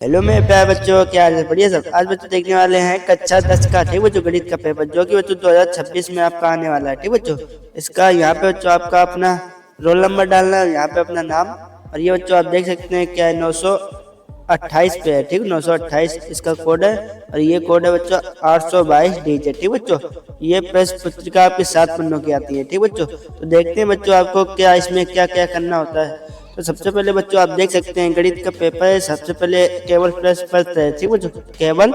Hello मेरे प्यारे बच्चों, क्या हाल है? बढ़िया सब। आज बच्चों देखने वाले हैं कक्षा 10 का, ठीक बच्चों, गणित का पेपर, जो कि बच्चों 2026 में आपका आने वाला है। ठीक बच्चों, इसका यहाँ पे बच्चों आपका अपना रोल नंबर डालना है, यहाँ पे अपना नाम, और ये बच्चों आप देख सकते हैं क्या है 928 पे है। ठीक, 928 इसका कोड है, और ये कोड है बच्चों 822 डीजे। ठीक बच्चों, ये प्रश्न पत्रिका आपके 7 पन्नों की आती है। ठीक बच्चों, तो देखते हैं बच्चों आपको क्या इसमें क्या क्या करना होता है। तो सबसे पहले बच्चों आप देख सकते हैं गणित का पेपर है। सबसे पहले केवल प्रश्न पत्र है। ठीक बच्चों, केवल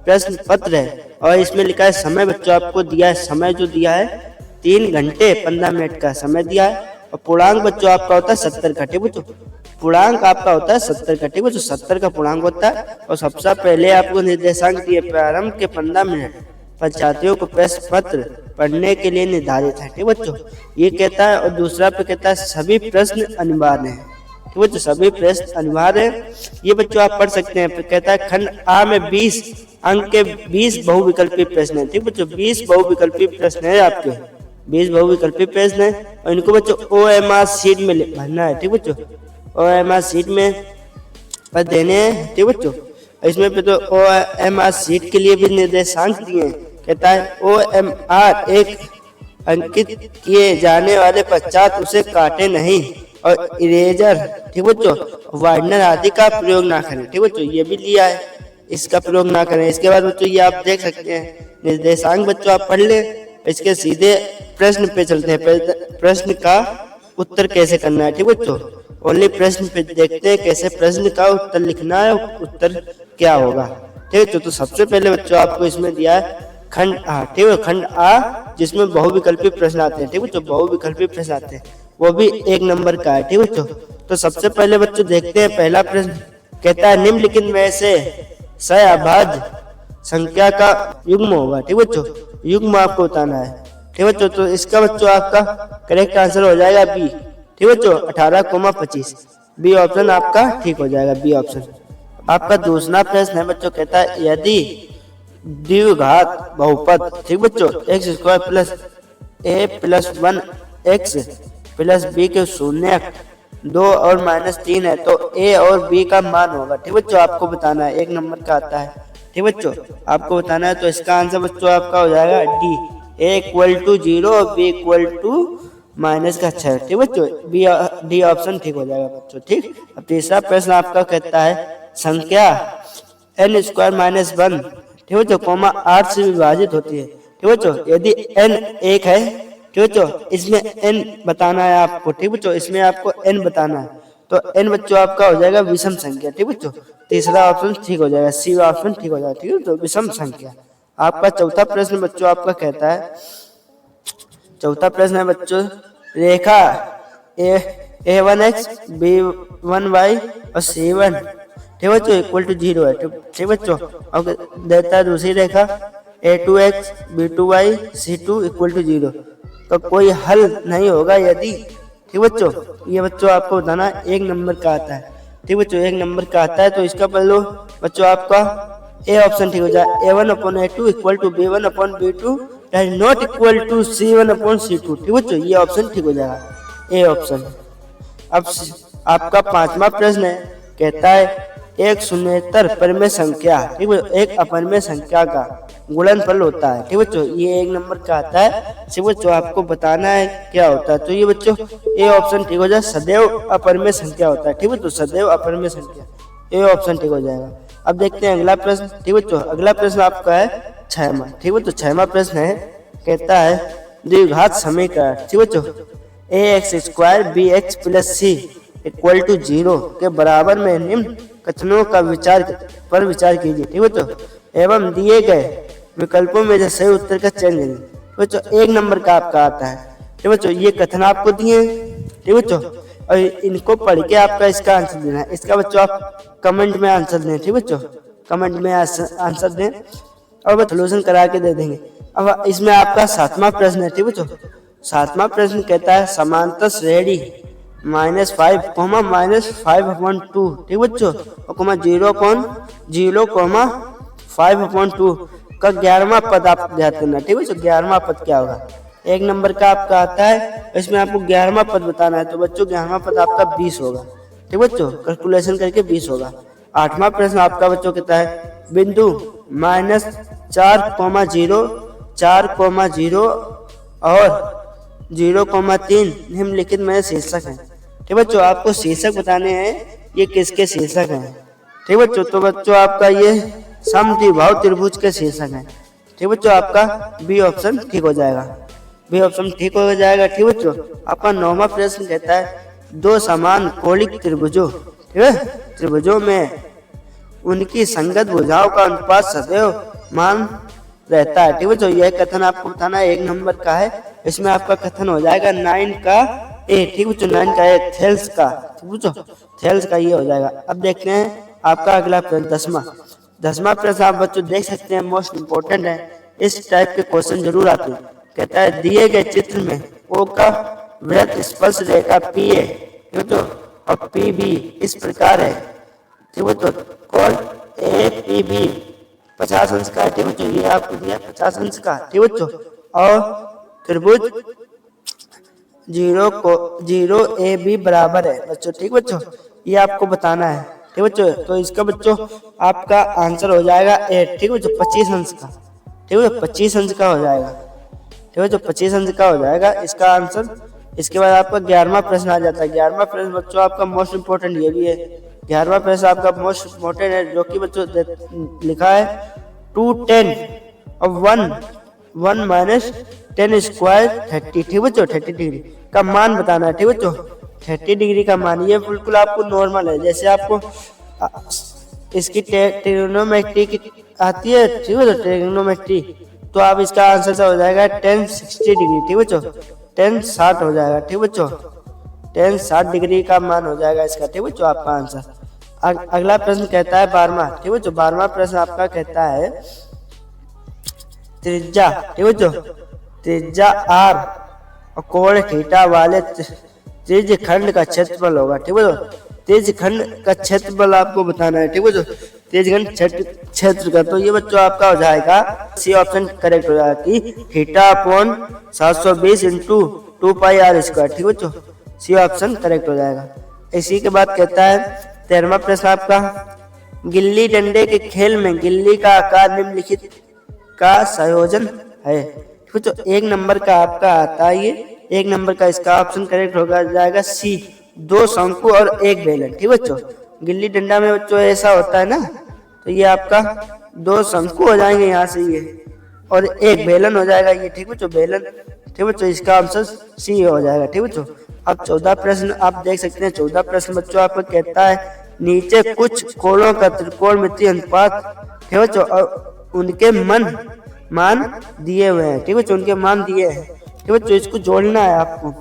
प्रश्न पत्र है, और इसमें लिखा है समय। बच्चों आपको दिया है समय, जो दिया है 3 घंटे 15 मिनट का समय दिया है, और पूर्णांक बच्चों आपका होता है 70 का। ठीक बच्चों, पूर्णांक आपका होता है 70 का। ठीक बच्चों, 70 का पूर्णांक होता है। और सबसे पहले आपको निर्देशांक दिए प्रारंभ के 15 मिनट पर छात्रियों को प्रश्न पत्र पढ़ने के लिए निर्धारित है। ठीक बच्चों, ये कहता है। और दूसरा पे कहता है सभी प्रश्न अनिवार्य हैं। ठीक बच्चों, सभी प्रश्न अनिवार्य है, ये बच्चों आप पढ़ सकते हैं। फिर कहता है खंड आ में 20 अंक के 20 बहुविकल्पी प्रश्न है। ठीक बच्चों, 20 बहुविकल्पी प्रश्न है आपके, 20 बहुविकल्पी प्रश्न है, और इनको बच्चों OMR शीट में भरना है। ठीक बच्चों, OMR शीट में पर देने हैं। ठीक बच्चों, इसमें पे तो OMR शीट के लिए भी निर्देशांक दिए हैं। कहता है OMR एक अंकित किए जाने वाले पश्चात उसे काटे नहीं, और इरेजर, ठीक बच्चों, वार्डनर आदि का प्रयोग ना करें। ठीक बच्चों, ये भी लिया है, इसका प्रयोग ना करें। इसके बाद बच्चों ये आप देख सकते हैं निर्देशांक, बच्चों आप पढ़ लें। इसके सीधे प्रश्न पे चलते हैं, प्रश्न का उत्तर कैसे करना है। ठीक बच्चों, ओनली प्रश्न पे देखते हैं कैसे प्रश्न का उत्तर लिखना है, उत्तर क्या होगा। ठीक है, तो सबसे पहले बच्चों आपको इसमें दिया है खंड आ। ठीक है, खंड आ जिसमें बहुविकल्पी प्रश्न आते हैं। ठीक बच्चों, बहुविकल्पी प्रश्न आते हैं, वो भी 1 नंबर का है। ठीक बच्चों, तो सबसे पहले बच्चों देखते हैं पहला प्रश्न। कहता है निम्नलिखित में से सहअभाज्य संख्या का युग्म होगा। ठीक बच्चों, युग्म आपको बताना है। ठीक बच्चों, तो इसका बच्चों आपका करेक्ट आंसर हो जाएगा बी। ठीक बच्चों, 18,25 बी ऑप्शन आपका ठीक हो जाएगा, बी ऑप्शन। आपका दूसरा प्रश्न है बच्चों, कहता है यदि द्विघात बहुपद, ठीक बच्चों, एक्स स्क्वायर प्लस ए प्लस 1 एक्स प्लस बी के शून्य 2 और -3 है, तो ए और बी का मान होगा। ठीक बच्चों, आपको बताना है, 1 नंबर का आता है। ठीक बच्चों, आपको बताना है, तो इसका आंसर बच्चों आपका हो जाएगा डी, ए इक्वल टू 0 और बी इक्वल टू -6। ठीक बच्चों, बी डी ऑप्शन ठीक हो जाएगा बच्चों। ठीक, अब तीसरा प्रश्न आपका कहता है संख्या n स्क्वायर -1, ठीक बच्चों, कोमा 8 से विभाजित होती है। ठीक बच्चों, यदि n 1 है, ठीक बच्चों, इसमें n बताना है आपको। ठीक बच्चों, इसमें आपको n बताना है, तो n बच्चों आपका हो जाएगा विषम संख्या। ठीक बच्चों, तीसरा ऑप्शन ठीक हो जाएगा, सी ऑप्शन ठीक हो जाएगा। ठीक है, तो विषम संख्या। आपका चौथा प्रश्न बच्चों आपका कहता है, चौथा प्रश्न है बच्चों, रेखा A1x B1y और C1, ठीक बच्चों, इक्वल टू 0 है। ठीक बच्चों, और देता है दूसरी रेखा A2x B2y C2 equal to 0, तो कोई हल नहीं होगा यदि। ठीक बच्चों, ये बच्चों आपको बताना 1 नंबर का आता है। ठीक बच्चों, 1 नंबर का आता है, तो इसका पहले बच्चों आपका ए ऑप्शन ठीक हो जाए, A1/A2 equal to B1/B2 not equal to C1/C2। ठीक बच्चों, ये ऑप्शन ठीक हो जाएगा, ए ऑप्शन। अब आपका पांचवा प्रश्न है, कहता है एक शून्येतर परिमेय संख्या, ठीक है, एक अपरिमेय संख्या का गुणनफल होता है। ठीक बच्चों, ये 1 नंबर का आता है। सिर्फ बच्चों आपको बताना है क्या होता है, तो ये बच्चों ए ऑप्शन ठीक हो जाए, सदैव अपरिमेय संख्या होता है। ठीक बच्चों, सदैव अपरिमेय संख्या, ए ऑप्शन ठीक हो जाएगा। अब देखते हैं अगला प्रश्न। ठीक बच्चों, अगला प्रश्न आपका है 6वां। ठीक बच्चों, 6वां प्रश्न है, कहता है द्विघात समीकरण, ठीक बच्चों, ax square bx plus c equal to 0 के बराबर में निम्न कथनों का विचार कीजिए। ठीक बच्चों, एवं दिए गए विकल्पों में से सही उत्तर का चयन कीजिए। बच्चों, 1 नंबर का आपका आता है। ठीक बच्चों, ये कथन आपको दिए हैं। ठीक बच्चों, और इनको पढ़ के आपका इसका आंसर देना है। इसका बच्चों आप कमेंट में आंसर दें। ठीक बच्चों, कमेंट में आंसर दें, और वो सोल्यूशन करा के दे देंगे। अब इसमें आपका 7वां प्रश्न है। ठीक बच्चों, 7वां प्रश्न कहता है समांतर श्रेणी -5, -5/2, ठीक बच्चों, और 0,5/2 का 11वां पद आप ज्ञात करना। ठीक बच्चों, 11वां पद क्या होगा? 1 नंबर का आपका आता है, इसमें आपको 11वां पद बताना है, तो बच्चों 11वां पद आपका 20 होगा। ठीक बच्चों, कैलकुलेशन करके 20 होगा। 8वां प्रश्न आपका बच्चों कहता है बिंदु -4,0 4,0 और 0,3 निम्नलिखित में शीर्षक है। ठीक बच्चों, आपको शीर्षक बताने हैं ये किसके शीर्षक हैं। ठीक बच्चों, तो बच्चों आपका ये समद्विबाहु त्रिभुज के शीर्षक हैं। ठीक बच्चों, आपका बी ऑप्शन ठीक हो जाएगा, बी ऑप्शन ठीक हो जाएगा। ठीक बच्चों, आपका 9वां प्रश्न कहता है दो समान कोणिक त्रिभुजों, ठीक है, त्रिभुजों में उनकी संगत भुजाओं का अनुपात सदैव मान रहता है। ठीक बच्चों, यह कथन आपको बताना है, 1 नंबर का है। इसमें आपका कथन हो जाएगा 9 का ए। ठीक बच्चों, 9 का ए थेल्स का, ठीक बच्चों, थेल्स का ये हो जाएगा। अब देखते हैं आपका अगला प्रश्न 10वां प्रश्न आप बच्चों देख सकते हैं, मोस्ट इंपोर्टेंट है, इस टाइप के क्वेश्चन जरूर आते हैं। कहता है दिए गए चित्र में ओ का वृत्त स्पर्श रेखा पी ए, ठीक बच्चों, और पी बी इस प्रकार है। ठीक बच्चों, कोण ए पी बी 50 अंश का। ठीक बच्चों, ये आपको दिया 50 अंश का। ठीक बच्चों, और त्रिभुज 0 ए बी बराबर है बच्चों। ठीक बच्चों, ये आपको बताना है। ठीक बच्चों, तो इसका बच्चों आपका आंसर हो जाएगा 8। ठीक बच्चों, 25 अंश का। ठीक है, 25 अंश का हो जाएगा। ठीक है, जो 25 अंश का हो जाएगा इसका आंसर। इसके बाद आपका 11वां प्रश्न आ जाता है। 11वां प्रश्न बच्चों आपका मोस्ट इंपोर्टेंट ये भी है। 11वां प्रश्न आपका मोस्ट इंपोर्टेंट है, जो कि बच्चों लिखा है 210 और 1 माइनस 10 स्क्वायर 30। ठीक बच्चों, 30 डिग्री का मान बताना है। ठीक बच्चों, 30 डिग्री का मान ये बिल्कुल आपको नॉर्मल है, जैसे आपको इसकी ट्रिग्नोमेट्री की आती है। ठीक है, ट्रिग्नोमेट्री, तो आप इसका आंसर से हो जाएगा 1060 डिग्री। ठीक बच्चों, 1060 हो जाएगा। ठीक बच्चों, 1060 डिग्री का मान हो जाएगा इसका। ठीक बच्चों, आपका आंसर। अगला प्रश्न कहता है 12वां। ठीक बच्चों, 12वां प्रश्न आपका कहता है त्रिज्या, ठीक बच्चों, त्रिज्या r और कोण थीटा वाले त्रिज्य खंड का क्षेत्रफल होगा। ठीक बच्चों, त्रिज्य खंड का क्षेत्रफल आपको बताना है। ठीक बच्चों, त्रिज्य खंड क्षेत्र का, तो ये बच्चों आपका हो जाएगा सी ऑप्शन करेक्ट हो जाएगा कि theta upon 720 into 2 pi r square. ठीक बच्चों, सी ऑप्शन करेक्ट हो जाएगा। इसी के बाद कहता है 13वां प्रश्न आपका गिल्ली डंडे के खेल में गिल्ली का आकार निम्नलिखित का संयोजन है। ठीक बच्चों, 1 नंबर का आपका आता है ये, 1 नंबर का इसका ऑप्शन करेक्ट होगा जाएगा सी, 2 शंकु और 1 बेलन। ठीक बच्चों, गिल्ली डंडा में बच्चों ऐसा होता है ना, तो ये आपका 2 शंकु हो जाएंगे यहाँ से ये, और 1 बेलन हो जाएगा ये। ठीक बच्चों, बेलन। ठीक बच्चों, इसका आंसर सी हो जाएगा। ठीक बच्चों, अब 14 प्रश्न आप देख सकते हैं। 14 प्रश्न बच्चों आपको कहता है नीचे कुछ कोणों का त्रिकोणमितीय अनुपात। ठीक बच्चों, और उनके मान दिए हुए हैं। ठीक बच्चों, उनके मान दिए हैं। ठीक बच्चों, इसको जोड़ना है आपको।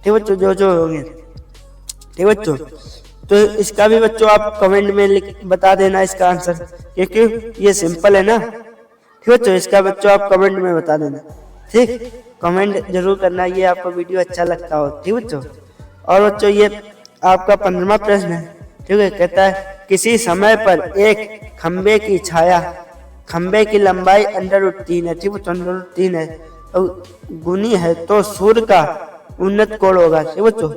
ठीक बच्चों, जो होंगे। ठीक बच्चों, तो इसका भी बच्चों आप कमेंट में बता देना इसका आंसर, क्योंकि ये सिंपल है ना। ठीक बच्चों, इसका बच्चों आप कमेंट में बता देना। ठीक, कमेंट जरूर करना ये आपको वीडियो अच्छा लगता हो। ठीक बच्चों, और बच्चों ये आपका 15वां प्रश्न है। ठीक है, कहता है किसी समय पर एक खंबे की छाया, खंबे की लंबाई √3 है। ठीक बच्चों, √3 है और गुनी है तो सूर्य का उन्नत कोण होगा। ठीक बच्चों,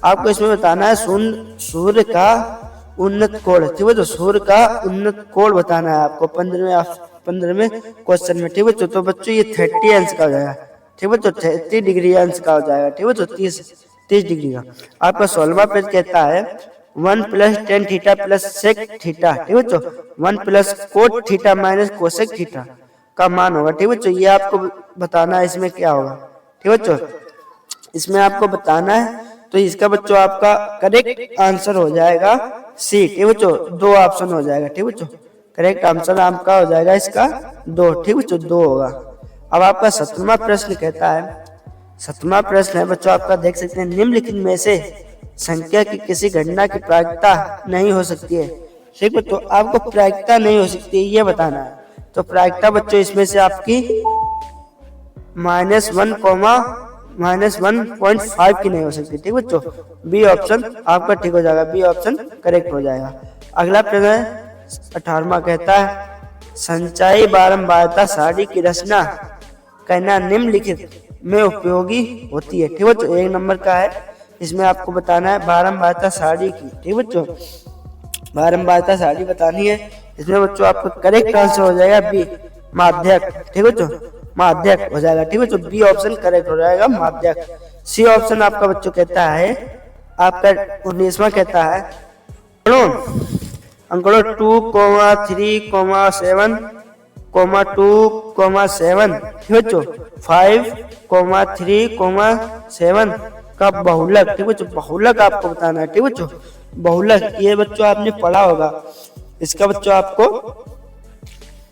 आपको इसमें बताना है सूर्य का उन्नत कोण। ठीक बच्चों, सूर्य का उन्नत कोण बताना है आपको 15वें क्वेश्चन में। ठीक बच्चों, तो बच्चों ये 30 अंश का हो जाएगा। ठीक बच्चों, 30 डिग्री अंश का हो जाएगा। ठीक बच्चों, 30 डिग्री का। आपका 16वां पेज कहता है 1 + tan थीटा + sec थीटा। ठीक बच्चों, 1 + cot थीटा - cosec थीटा का मान होगा। ठीक बच्चों, ये आपको बताना है इसमें क्या होगा। ठीक बच्चों, इसमें आपको बताना है, तो इसका बच्चों आपका करेक्ट आंसर हो जाएगा सी। ठीक बच्चों, 2 ऑप्शन हो जाएगा। ठीक बच्चों, करेक्ट आंसर आपका हो जाएगा इसका 2। ठीक बच्चों, 2 होगा। अब आपका 17वां प्रश्न कहता है, 17वां प्रश्न है बच्चों आपका देख सकते हैं निम्नलिखित में से संख्या की किसी घटना की प्रायिकता नहीं हो सकती है। ठीक बच्चों, आपको प्रायिकता नहीं हो सकती है ये बताना है। तो प्रायिकता बच्चों इसमें से आपकी -1,5 की नहीं हो सकती। ठीक बच्चों, बी ऑप्शन आपका ठीक हो जाएगा, बी ऑप्शन करेक्ट हो जाएगा। अगला प्रश्न है 18वां कहता है संचयी बारंबारता सारणी की रचना करना निम्नलिखित में उपयोगी होती है। ठीक बच्चों, 1 नंबर का है, इसमें आपको बताना है बारंबारता सारणी की। ठीक बच्चों, बारंबारता सारणी बतानी है। इसमें बच्चों आपका करेक्ट आंसर हो जाएगा बी, माध्यक। ठीक है बच्चों, माध्यक हो जाएगा। ठीक है बच्चों, बी ऑप्शन करेक्ट हो जाएगा, माध्यक। सी ऑप्शन आपका बच्चों कहता है, आपका 19वां कहता है अंकड़ों 2,3,7, 2,7, ठीक है बच्चों, 5,3,7 का बहुलक। ठीक है बच्चों, बहुलक आपको बताना है। ठीक है बच्चों, बहुलक ये बच्चों आपने पढ़ा होगा, इसका बच्चों आपको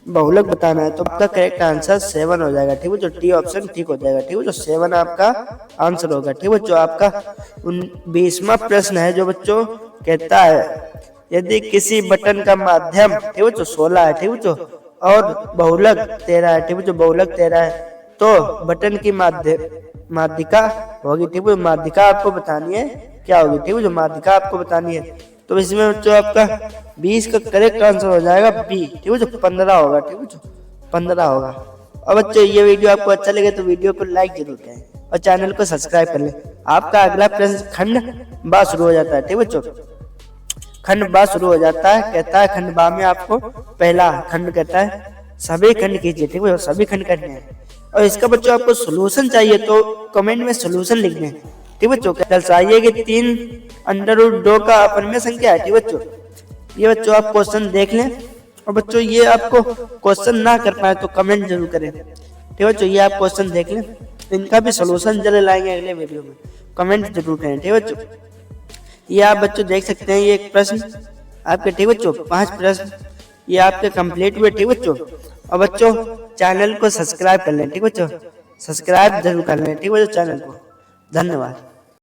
बहुलक बताना है। तो आपका करेक्ट आंसर 7 हो जाएगा। ठीक है बच्चों, डी ऑप्शन ठीक हो जाएगा। ठीक है बच्चों, 7 आपका आंसर होगा। ठीक है बच्चों, आपका 20वां प्रश्न है जो बच्चों कहता है, यदि किसी बटन का माध्यम, ठीक है बच्चों, 16 है, ठीक है बच्चों, और बहुलक 13 है, ठीक है बच्चों, बहुलक 13 है, तो बटन की माध्यिका होगी। ठीक है, माध्यिका आपको बतानी है क्या होगी। ठीक है, जो माध्यिका आपको बतानी है। तो इसमें बच्चों आपका 20 का करेक्ट आंसर हो जाएगा बी। ठीक है, जो 15 होगा। ठीक है, जो 15 होगा। और बच्चों ये वीडियो आपको अच्छा लगे तो वीडियो को लाइक जरूर करें और चैनल को सब्सक्राइब कर लें। आपका अगला प्रश्न खंड बा शुरू हो जाता है। ठीक है बच्चों, खंड बा शुरू हो जाता है। कहता है खंड बा में आपको पहला खंड कहता है सभी खंड कीजिए। ठीक है, सभी खंड करने हैं। और इसका बच्चों आपको सोल्यूशन चाहिए तो कमेंट में सोल्यूशन लिखने। ठीक बच्चों, दर्शाइए कि 3√2 का अपरिमेय संख्या है। ठीक बच्चों, ये बच्चों आप क्वेश्चन देख लें। और बच्चों ये आपको क्वेश्चन ना कर पाए तो कमेंट जरूर करें। ठीक बच्चों, ये आप क्वेश्चन देख लें, इनका भी सोल्यूशन जल्द लाएंगे अगले वीडियो में, कमेंट जरूर करें। ठीक बच्चों, ये आप बच्चों देख सकते हैं, ये एक प्रश्न आपके। ठीक बच्चों, 5 प्रश्न ये आपके कंप्लीट हुए। ठीक बच्चों, और बच्चों चैनल को सब्सक्राइब कर लें। ठीक बच्चों, सब्सक्राइब जरूर कर लें। ठीक बच्चों, चैनल को। धन्यवाद।